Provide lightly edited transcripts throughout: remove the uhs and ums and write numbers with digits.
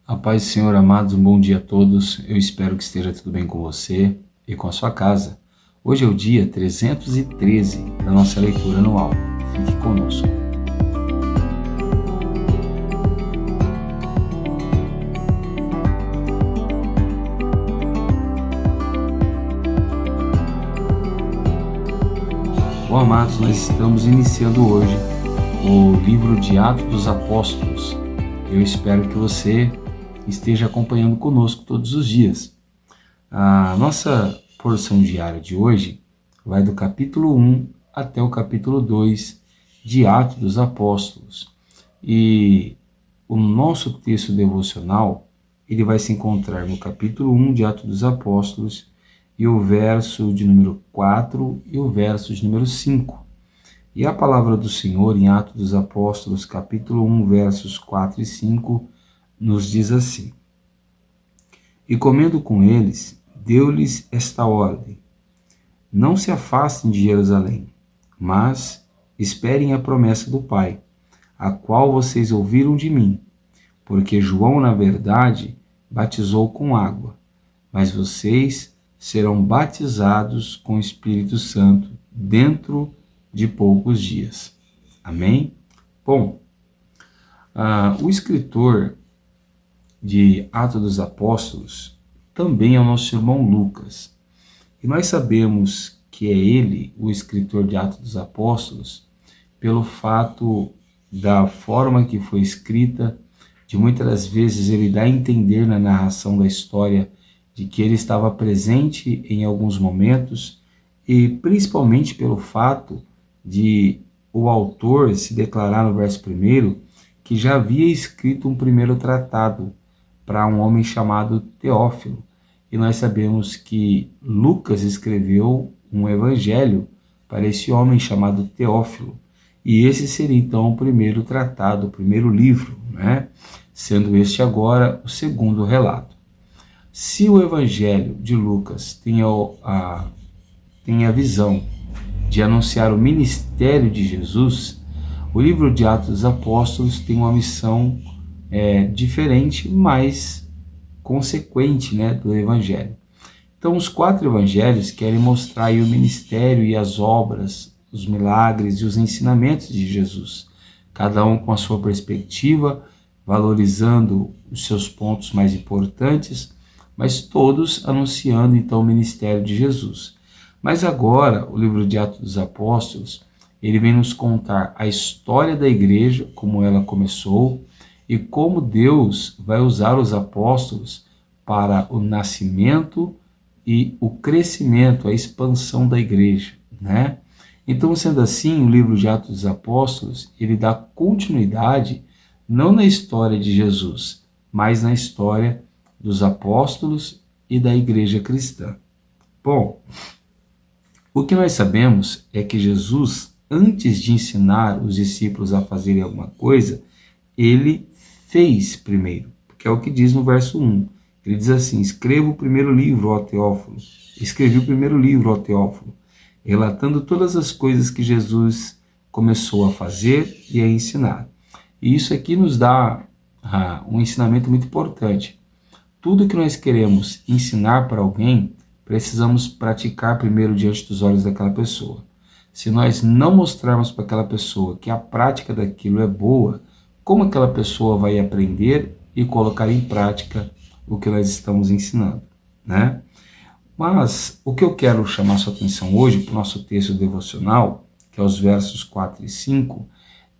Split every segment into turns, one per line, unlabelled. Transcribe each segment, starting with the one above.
A paz do Senhor, amados, um bom dia a todos. Eu espero que esteja tudo bem com você e com a sua casa. Hoje é o dia 313 da nossa leitura anual. Fique conosco. Bom, amados, nós estamos iniciando hoje o livro de Atos dos Apóstolos. Eu espero que você esteja acompanhando conosco todos os dias. A nossa porção diária de hoje vai do capítulo 1 até o capítulo 2 de Atos dos Apóstolos. E o nosso texto devocional, ele vai se encontrar no capítulo 1 de Atos dos Apóstolos e o verso de número 4 e o verso de número 5. E a palavra do Senhor em Atos dos Apóstolos, capítulo 1, versos 4 e 5, nos diz assim: E comendo com eles, deu-lhes esta ordem: Não se afastem de Jerusalém, mas esperem a promessa do Pai, a qual vocês ouviram de mim, porque João, na verdade, batizou com água, mas vocês serão batizados com o Espírito Santo dentro de poucos dias. Amém? Bom, o escritor de Atos dos Apóstolos também é o nosso irmão Lucas. E nós sabemos que é ele o escritor de Atos dos Apóstolos pelo fato da forma que foi escrita, de muitas das vezes ele dá a entender na narração da história de que ele estava presente em alguns momentos, e principalmente pelo fato de o autor se declarar no verso 1 que já havia escrito um primeiro tratado para um homem chamado Teófilo. E nós sabemos que Lucas escreveu um evangelho para esse homem chamado Teófilo. E esse seria então o primeiro tratado, o primeiro livro, né? Sendo este agora o segundo relato. Se o evangelho de Lucas tem a visão de anunciar o ministério de Jesus, o livro de Atos dos Apóstolos tem uma missão diferente, mas consequente, né, do Evangelho. Então, os 4 evangelhos querem mostrar aí o ministério e as obras, os milagres e os ensinamentos de Jesus, cada um com a sua perspectiva, valorizando os seus pontos mais importantes, mas todos anunciando então o ministério de Jesus. Mas agora, o livro de Atos dos Apóstolos, ele vem nos contar a história da igreja, como ela começou, e como Deus vai usar os apóstolos para o nascimento e o crescimento, a expansão da igreja, né? Então, sendo assim, o livro de Atos dos Apóstolos, ele dá continuidade não na história de Jesus, mas na história dos apóstolos e da igreja cristã. Bom, o que nós sabemos é que Jesus, antes de ensinar os discípulos a fazerem alguma coisa, ele fez primeiro, porque é o que diz no verso 1. Ele diz assim: escreva o primeiro livro, ó Teófilo. Escrevi o primeiro livro, ó Teófilo, relatando todas as coisas que Jesus começou a fazer e a ensinar. E isso aqui nos dá um ensinamento muito importante. Tudo que nós queremos ensinar para alguém, precisamos praticar primeiro diante dos olhos daquela pessoa. Se nós não mostrarmos para aquela pessoa que a prática daquilo é boa, como aquela pessoa vai aprender e colocar em prática o que nós estamos ensinando, né? Mas o que eu quero chamar sua atenção hoje para o nosso texto devocional, que é os versos 4 e 5,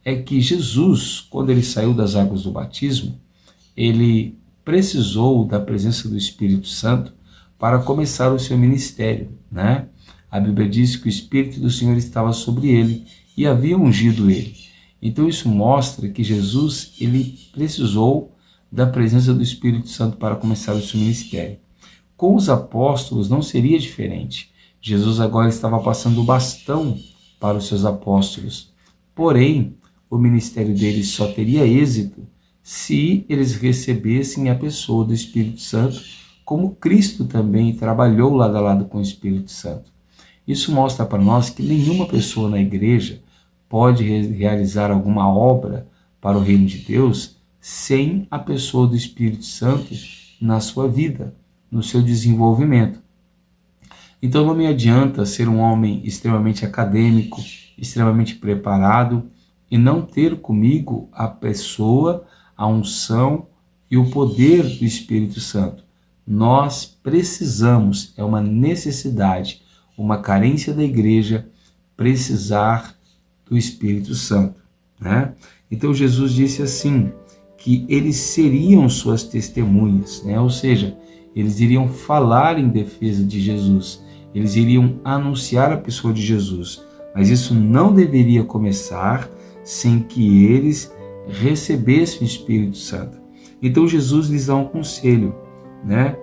é que Jesus, quando ele saiu das águas do batismo, ele precisou da presença do Espírito Santo para começar o seu ministério, né? A Bíblia diz que o Espírito do Senhor estava sobre ele e havia ungido ele. Então isso mostra que Jesus, ele precisou da presença do Espírito Santo para começar o seu ministério. Com os apóstolos não seria diferente. Jesus agora estava passando o bastão para os seus apóstolos. Porém, o ministério deles só teria êxito se eles recebessem a pessoa do Espírito Santo, como Cristo também trabalhou lado a lado com o Espírito Santo. Isso mostra para nós que nenhuma pessoa na igreja pode realizar alguma obra para o reino de Deus sem a pessoa do Espírito Santo na sua vida, no seu desenvolvimento. Então não me adianta ser um homem extremamente acadêmico, extremamente preparado e não ter comigo a pessoa, a unção e o poder do Espírito Santo. Nós precisamos, é uma necessidade, uma carência da igreja, precisar do Espírito Santo, né? Então Jesus disse assim, que eles seriam suas testemunhas, né? Ou seja, eles iriam falar em defesa de Jesus, eles iriam anunciar a pessoa de Jesus, mas isso não deveria começar sem que eles recebessem o Espírito Santo. Então Jesus lhes dá um conselho, né?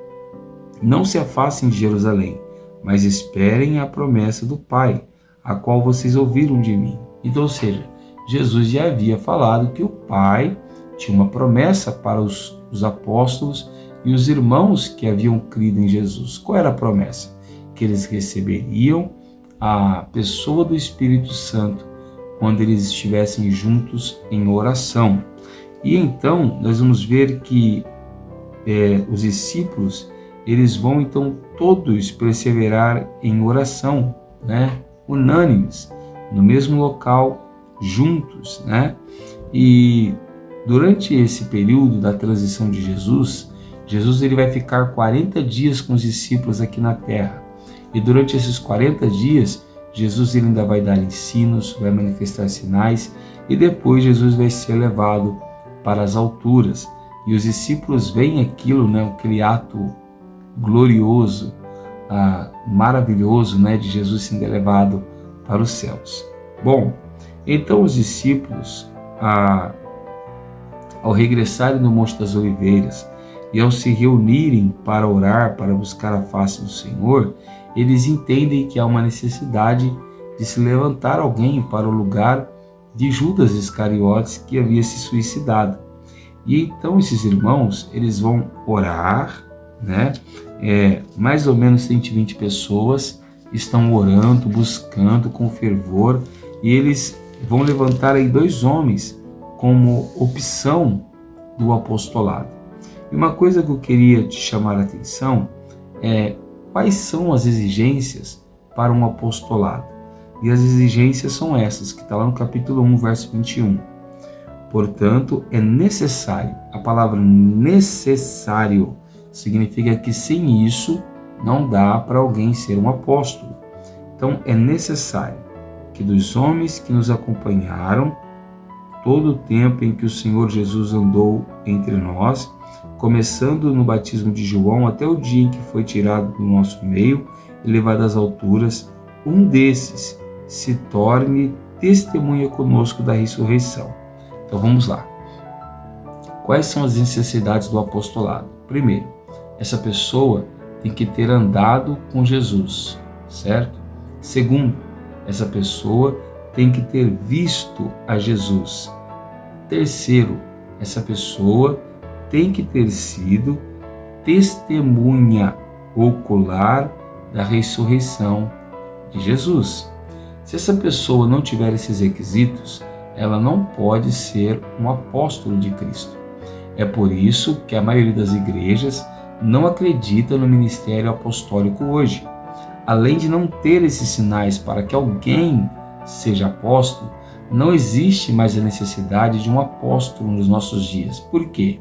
Não se afastem de Jerusalém, mas esperem a promessa do Pai, a qual vocês ouviram de mim. Então, ou seja, Jesus já havia falado que o Pai tinha uma promessa para os apóstolos e os irmãos que haviam crido em Jesus. Qual era a promessa? Que eles receberiam a pessoa do Espírito Santo quando eles estivessem juntos em oração. E então nós vamos ver que os discípulos, eles vão então todos perseverar em oração, né? Unânimes, no mesmo local, juntos, né? E durante esse período da transição de Jesus, ele vai ficar 40 dias com os discípulos aqui na terra. E durante esses 40 dias, Jesus ele ainda vai dar ensinos, vai manifestar sinais, e depois Jesus vai ser levado para as alturas. E os discípulos veem aquilo, né, aquele ato glorioso, maravilhoso, né, de Jesus sendo elevado para os céus. Bom, então os discípulos, ao regressarem no Monte das Oliveiras e ao se reunirem para orar, para buscar a face do Senhor, eles entendem que há uma necessidade de se levantar alguém para o lugar de Judas Iscariotes, que havia se suicidado. E então esses irmãos, eles vão orar, né? Mais ou menos 120 pessoas estão orando, buscando com fervor, e eles vão levantar aí 2 homens como opção do apostolado. E uma coisa que eu queria te chamar a atenção é quais são as exigências para um apostolado. E as exigências são essas, que está lá no capítulo 1, verso 21. Portanto, é necessário, a palavra necessário significa que sem isso não dá para alguém ser um apóstolo. Então, é necessário que dos homens que nos acompanharam todo o tempo em que o Senhor Jesus andou entre nós, começando no batismo de João até o dia em que foi tirado do nosso meio e levado às alturas, um desses se torne testemunha conosco da ressurreição. Então vamos lá. Quais são as necessidades do apostolado? Primeiro, essa pessoa tem que ter andado com Jesus, certo? Segundo, essa pessoa tem que ter visto a Jesus. Terceiro, essa pessoa tem que ter sido testemunha ocular da ressurreição de Jesus. Se essa pessoa não tiver esses requisitos, ela não pode ser um apóstolo de Cristo. É por isso que a maioria das igrejas não acredita no ministério apostólico hoje. Além de não ter esses sinais para que alguém seja apóstolo, não existe mais a necessidade de um apóstolo nos nossos dias. Por quê?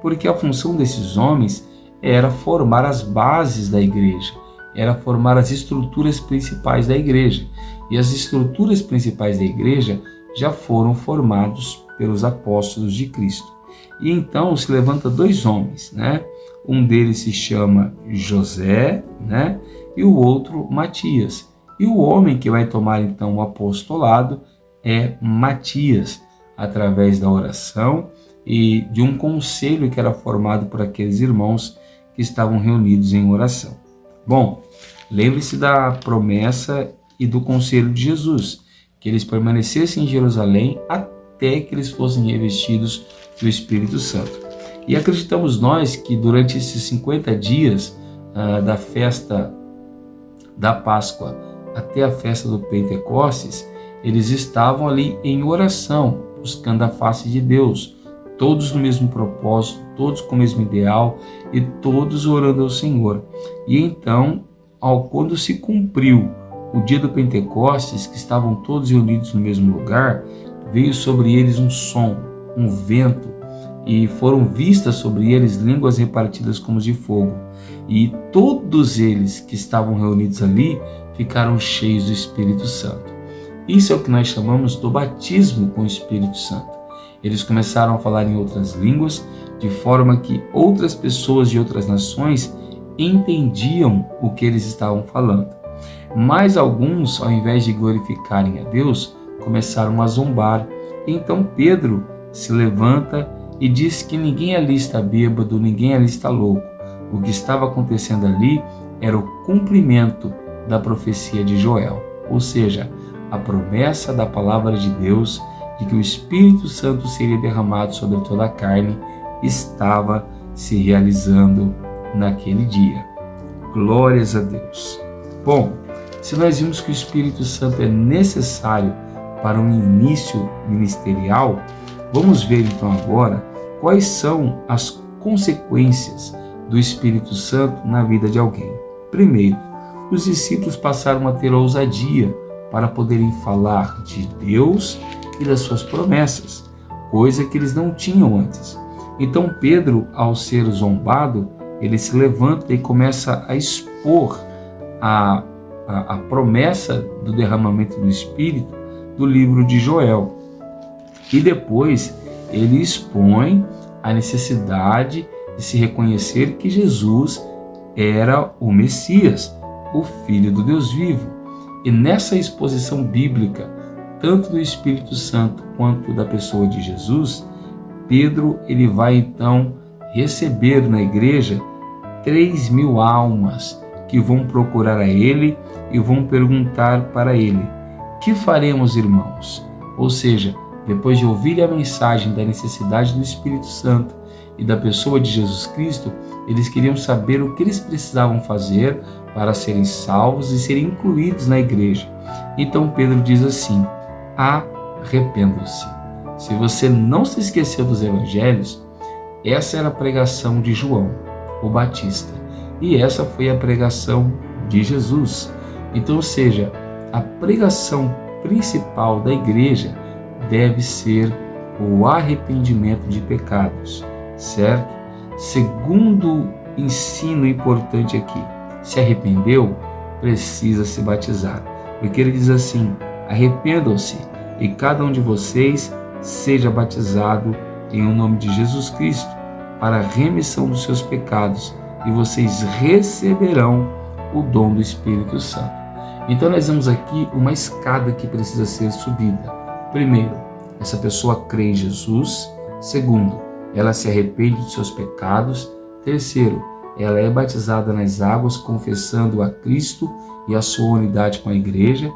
Porque a função desses homens era formar as bases da igreja, era formar as estruturas principais da igreja. E as estruturas principais da igreja já foram formados pelos apóstolos de Cristo. E então se levanta 2 homens, né? Um deles se chama José, né? E o outro Matias. E o homem que vai tomar então o apostolado é Matias, através da oração e de um conselho que era formado por aqueles irmãos que estavam reunidos em oração. Bom, lembre-se da promessa e do conselho de Jesus, que eles permanecessem em Jerusalém até que eles fossem revestidos do Espírito Santo. E acreditamos nós que durante esses 50 dias da festa da Páscoa até a festa do Pentecostes, eles estavam ali em oração, buscando a face de Deus todos no mesmo propósito, todos com o mesmo ideal e todos orando ao Senhor. E então, quando se cumpriu o dia do Pentecostes, que estavam todos reunidos no mesmo lugar, veio sobre eles um som, um vento, e foram vistas sobre eles línguas repartidas como de fogo. E todos eles que estavam reunidos ali ficaram cheios do Espírito Santo. Isso é o que nós chamamos do batismo com o Espírito Santo. Eles começaram a falar em outras línguas, de forma que outras pessoas de outras nações entendiam o que eles estavam falando. Mas alguns, ao invés de glorificarem a Deus, começaram a zombar. Então Pedro se levanta e diz que ninguém ali está bêbado, ninguém ali está louco. O que estava acontecendo ali era o cumprimento da profecia de Joel, ou seja, a promessa da palavra de Deus de que o Espírito Santo seria derramado sobre toda a carne estava se realizando naquele dia. Glórias a Deus. Bom, se nós vimos que o Espírito Santo é necessário para um início ministerial, vamos ver então agora quais são as consequências do Espírito Santo na vida de alguém. Primeiro, os discípulos passaram a ter ousadia para poderem falar de Deus e das suas promessas, coisa que eles não tinham antes. Então Pedro, ao ser zombado, ele se levanta e começa a expor a promessa do derramamento do Espírito do livro de Joel. E depois ele expõe a necessidade de se reconhecer que Jesus era o Messias, o Filho do Deus vivo. E nessa exposição bíblica, tanto do Espírito Santo quanto da pessoa de Jesus, Pedro ele vai então receber na igreja 3.000 almas que vão procurar a ele e vão perguntar para ele: que faremos, irmãos? Ou seja, depois de ouvir a mensagem da necessidade do Espírito Santo e da pessoa de Jesus Cristo, eles queriam saber o que eles precisavam fazer para serem salvos e serem incluídos na igreja. Então Pedro diz assim: arrependam-se. Se você não se esqueceu dos evangelhos, essa era a pregação de João, o Batista, e essa foi a pregação de Jesus. Então, ou seja, a pregação principal da igreja deve ser o arrependimento de pecados, certo? Segundo ensino importante aqui, se arrependeu, precisa se batizar, porque ele diz assim: arrependam-se e cada um de vocês seja batizado em o nome de Jesus Cristo para a remissão dos seus pecados e vocês receberão o dom do Espírito Santo. Então nós vemos aqui uma escada que precisa ser subida. Primeiro, essa pessoa crê em Jesus. Segundo, ela se arrepende dos seus pecados. Terceiro, ela é batizada nas águas, confessando a Cristo e a sua unidade com a igreja.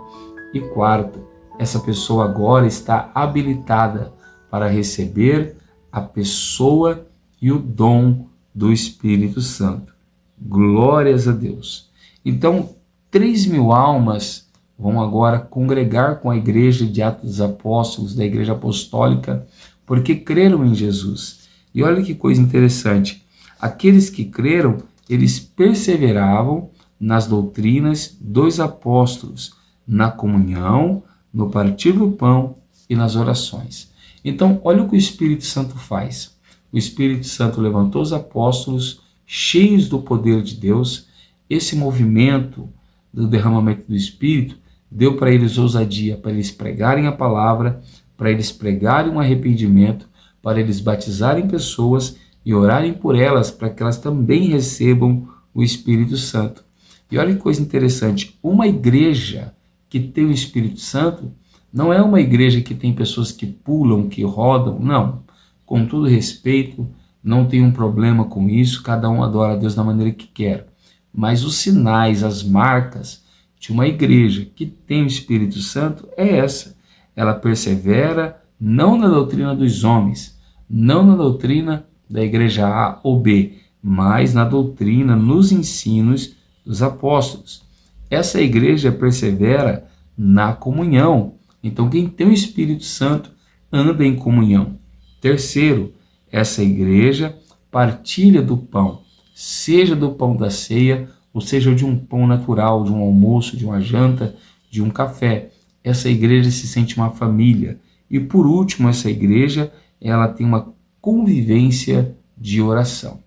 E quarto, essa pessoa agora está habilitada para receber a pessoa e o dom do Espírito Santo. Glórias a Deus. Então, 3.000 almas vão agora congregar com a igreja de Atos dos Apóstolos, da igreja apostólica, porque creram em Jesus. E olha que coisa interessante, aqueles que creram, eles perseveravam nas doutrinas dos apóstolos, na comunhão, no partir do pão e nas orações. Então, olha o que o Espírito Santo faz. O Espírito Santo levantou os apóstolos cheios do poder de Deus. Esse movimento do derramamento do Espírito deu para eles ousadia, para eles pregarem a palavra, para eles pregarem um arrependimento, para eles batizarem pessoas e orarem por elas, para que elas também recebam o Espírito Santo. E olha que coisa interessante, uma igreja que tem o Espírito Santo não é uma igreja que tem pessoas que pulam, que rodam, não. Com todo respeito, não tem um problema com isso, cada um adora a Deus da maneira que quer. Mas os sinais, as marcas de uma igreja que tem o Espírito Santo é essa. Ela persevera não na doutrina dos homens, não na doutrina da igreja A ou B, mas na doutrina, nos ensinos dos apóstolos. Essa igreja persevera na comunhão. Então, quem tem o Espírito Santo anda em comunhão. Terceiro, Essa igreja partilha do pão, seja do pão da ceia, ou seja de um pão natural, de um almoço, de uma janta, de um café. Essa igreja se sente uma família. E por último, essa igreja, ela tem uma convivência de oração.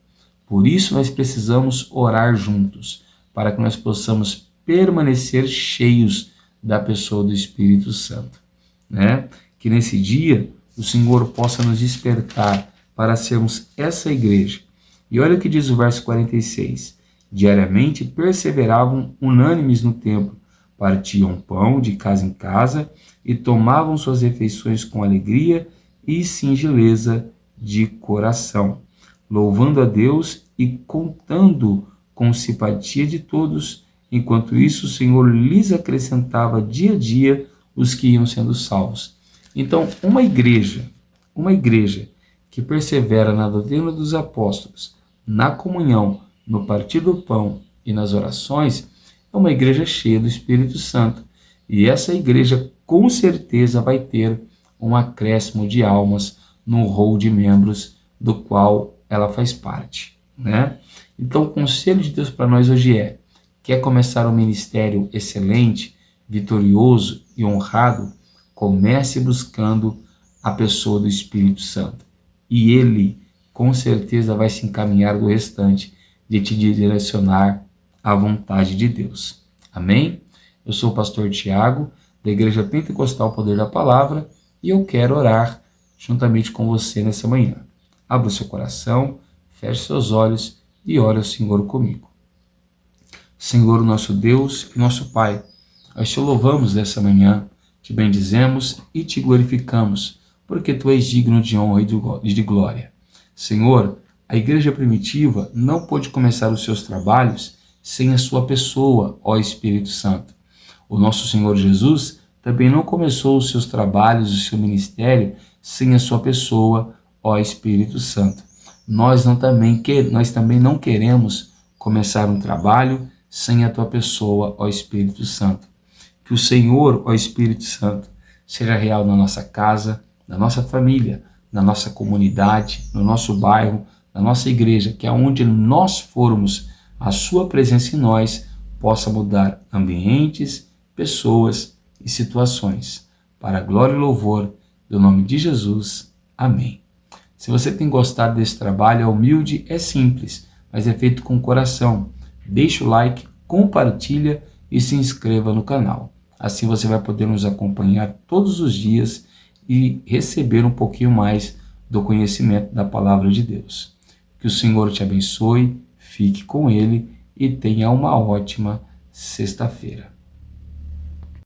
Por isso nós precisamos orar juntos, para que nós possamos permanecer cheios da pessoa do Espírito Santo, né? Que nesse dia o Senhor possa nos despertar para sermos essa igreja. E olha o que diz o verso 46. Diariamente perseveravam unânimes no templo, partiam pão de casa em casa e tomavam suas refeições com alegria e singeleza de coração, louvando a Deus e contando com simpatia de todos. Enquanto isso, o Senhor lhes acrescentava dia a dia os que iam sendo salvos. Então, uma igreja que persevera na doutrina dos apóstolos, na comunhão, no partir do pão e nas orações, é uma igreja cheia do Espírito Santo. E essa igreja, com certeza, vai ter um acréscimo de almas no rol de membros do qual ela faz parte, né? Então, o conselho de Deus para nós hoje é: quer começar um ministério excelente, vitorioso e honrado? Comece buscando a pessoa do Espírito Santo. E ele, com certeza, vai se encaminhar do restante de te direcionar à vontade de Deus. Amém? Eu sou o pastor Tiago, da Igreja Pentecostal Poder da Palavra, e eu quero orar juntamente com você nessa manhã. Abra o seu coração, feche seus olhos e ore ao Senhor comigo. Senhor, nosso Deus e nosso Pai, nós te louvamos nessa manhã, te bendizemos e te glorificamos, porque tu és digno de honra e de glória. Senhor, a igreja primitiva não pôde começar os seus trabalhos sem a sua pessoa, ó Espírito Santo. O nosso Senhor Jesus também não começou os seus trabalhos, o seu ministério, sem a sua pessoa, ó Espírito Santo. Nós também não queremos começar um trabalho sem a tua pessoa, ó Espírito Santo. Que o Senhor, ó Espírito Santo, seja real na nossa casa, na nossa família, na nossa comunidade, no nosso bairro, na nossa igreja, que aonde nós formos, a sua presença em nós possa mudar ambientes, pessoas e situações. Para a glória e louvor do nome de Jesus. Amém. Se você tem gostado desse trabalho, é humilde, é simples, mas é feito com coração. Deixe o like, compartilha e se inscreva no canal. Assim você vai poder nos acompanhar todos os dias e receber um pouquinho mais do conhecimento da palavra de Deus. Que o Senhor te abençoe, fique com Ele e tenha uma ótima sexta-feira.